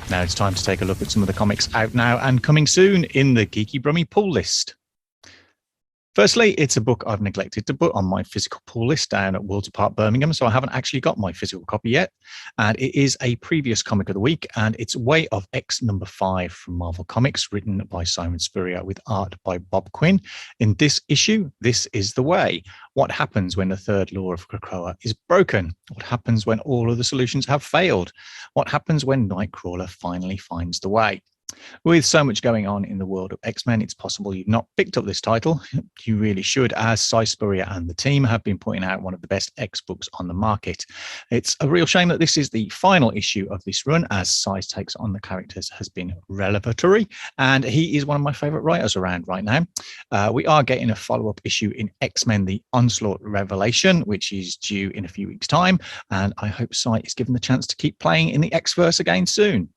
Now it's time to take a look at some of the comics out now and coming soon in the Geeky Brummie Pull List. Firstly, it's a book I've neglected to put on my physical pull list down at Worlds Apart Birmingham, so I haven't actually got my physical copy yet. And it is a previous comic of the week, and it's Way of X #5 from Marvel Comics, written by Simon Spurrier with art by Bob Quinn. In this issue, this is the way. What happens when the third law of Krakoa is broken? What happens when all of the solutions have failed? What happens when Nightcrawler finally finds the way? With so much going on in the world of X-Men, it's possible you've not picked up this title. You really should, as Si Spurrier and the team have been putting out one of the best X books on the market. It's a real shame that this is the final issue of this run, as Si's takes on the characters has been revelatory, and he is one of my favorite writers around right now. We are getting a follow-up issue in X-Men, The Onslaught Revelation, which is due in a few weeks' time, and I hope Si is given the chance to keep playing in the X-verse again soon.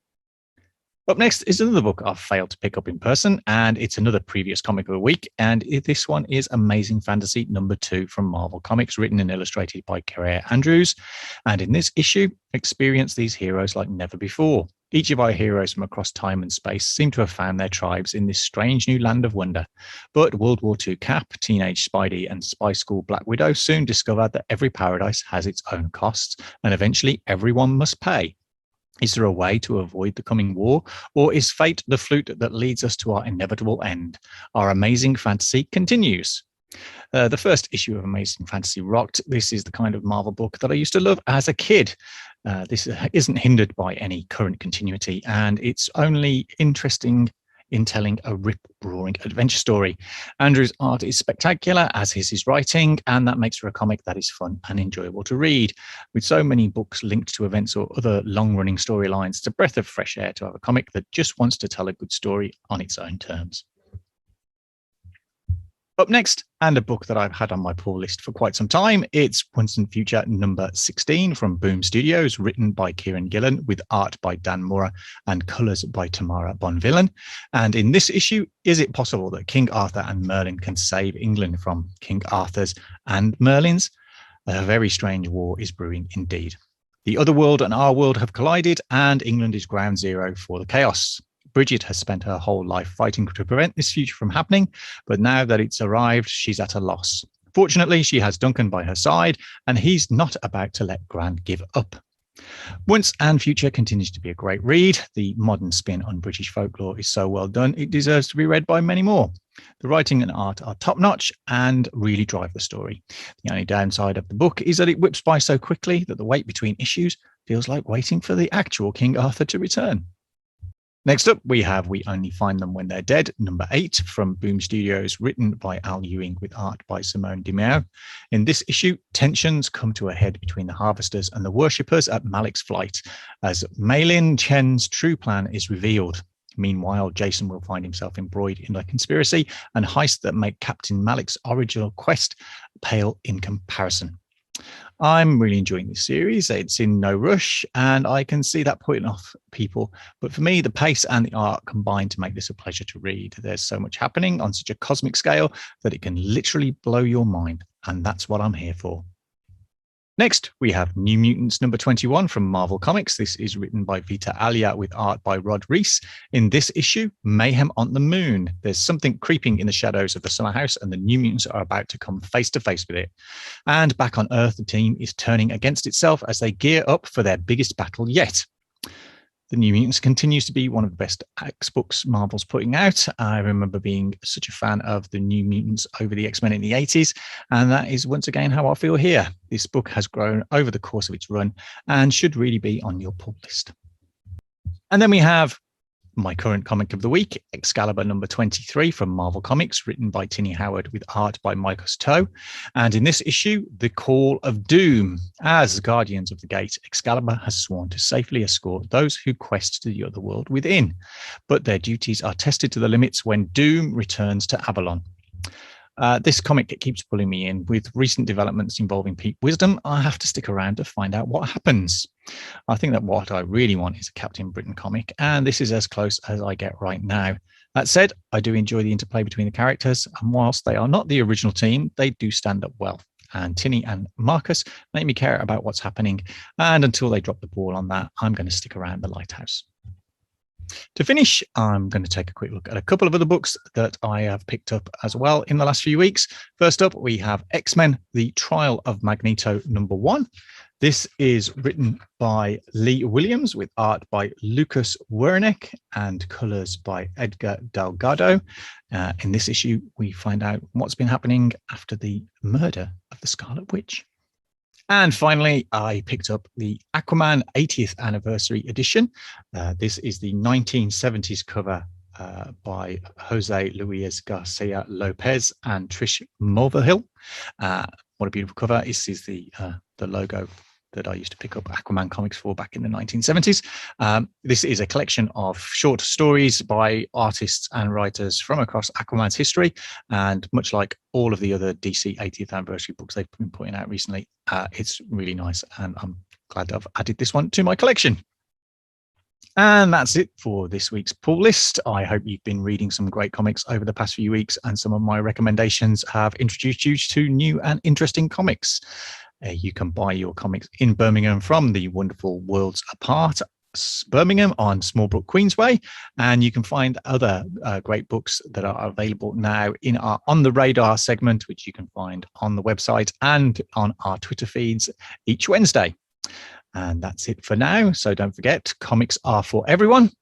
Up next is another book I've failed to pick up in person, and it's another previous comic of the week, and this one is Amazing Fantasy #2 from Marvel Comics, written and illustrated by Kerry Andrews. And in this issue, experience these heroes like never before. Each of our heroes from across time and space seem to have found their tribes in this strange new land of wonder. But World War II Cap, Teenage Spidey, and Spy School Black Widow soon discover that every paradise has its own costs, and eventually everyone must pay. Is there a way to avoid the coming war, or is fate the flute that leads us to our inevitable end? Our amazing fantasy continues. The first issue of Amazing Fantasy rocked. This is the kind of Marvel book that I used to love as a kid. This isn't hindered by any current continuity, and it's only interesting in telling a rip-roaring adventure story. Andrew's art is spectacular, as is his writing, and that makes for a comic that is fun and enjoyable to read. With so many books linked to events or other long-running storylines, it's a breath of fresh air to have a comic that just wants to tell a good story on its own terms. Up next, and a book that I've had on my pull list for quite some time, it's Winston Future #16 from Boom Studios, written by Kieran Gillen with art by Dan Mora and colours by Tamara Bonvillain. And in this issue, is it possible that King Arthur and Merlin can save England from King Arthur's and Merlin's? A very strange war is brewing indeed. The other world and our world have collided, and England is ground zero for the chaos. Bridget has spent her whole life fighting to prevent this future from happening, but now that it's arrived, she's at a loss. Fortunately, she has Duncan by her side, and he's not about to let Gran give up. Once and Future continues to be a great read. The modern spin on British folklore is so well done, it deserves to be read by many more. The writing and art are top-notch and really drive the story. The only downside of the book is that it whips by so quickly that the wait between issues feels like waiting for the actual King Arthur to return. Next up, we have We Only Find Them When They're Dead, #8 from Boom Studios, written by Al Ewing with art by Simone Dimeo. In this issue, tensions come to a head between the harvesters and the worshippers at Malik's flight, as Malin Chen's true plan is revealed. Meanwhile, Jason will find himself embroiled in a conspiracy and heist that make Captain Malik's original quest pale in comparison. I'm really enjoying this series. It's in no rush, and I can see that putting off people. But for me, the pace and the art combine to make this a pleasure to read. There's so much happening on such a cosmic scale that it can literally blow your mind, and that's what I'm here for. Next, we have New Mutants #21 from Marvel Comics. This is written by Vita Alia with art by Rod Reese. In this issue, Mayhem on the Moon. There's something creeping in the shadows of the Summer House, and the New Mutants are about to come face to face with it. And back on Earth, the team is turning against itself as they gear up for their biggest battle yet. The New Mutants continues to be one of the best X books Marvel's putting out. I remember being such a fan of the New Mutants over the X-Men in the 80s, and that is once again how I feel here. This book has grown over the course of its run and should really be on your pull list. And then we have my current comic of the week, Excalibur #23 from Marvel Comics, written by Tinny Howard with art by Michael Stowe. And in this issue, The Call of Doom. As Guardians of the Gate, Excalibur has sworn to safely escort those who quest to the other world within. But their duties are tested to the limits when Doom returns to Avalon. This comic, it keeps pulling me in. With recent developments involving Pete Wisdom, I have to stick around to find out what happens. I think that what I really want is a Captain Britain comic, and this is as close as I get right now. That said, I do enjoy the interplay between the characters, and whilst they are not the original team, they do stand up well. And Tinny and Marcus make me care about what's happening, and until they drop the ball on that, I'm going to stick around the lighthouse. To finish, I'm going to take a quick look at a couple of other books that I have picked up as well in the last few weeks. First up, we have X-Men, The Trial of Magneto #1. This is written by Leigh Williams with art by Lucas Wernick and colors by Edgar Delgado. In this issue, we find out what's been happening after the murder of the Scarlet Witch. And finally, I picked up the Aquaman 80th Anniversary Edition. This is the 1970s cover by Jose Luis Garcia Lopez and Trish Mulvihill. What a beautiful cover. This is the logo that I used to pick up Aquaman comics for back in the 1970s. This is a collection of short stories by artists and writers from across Aquaman's history. And much like all of the other DC 80th anniversary books they've been putting out recently, it's really nice. And I'm glad I've added this one to my collection. And that's it for this week's pull list. I hope you've been reading some great comics over the past few weeks, and some of my recommendations have introduced you to new and interesting comics. You can buy your comics in Birmingham from the wonderful Worlds Apart Birmingham on Smallbrook Queensway, and you can find other great books that are available now in our On the Radar segment, which you can find on the website and on our Twitter feeds each Wednesday. And that's it for now. So don't forget, comics are for everyone.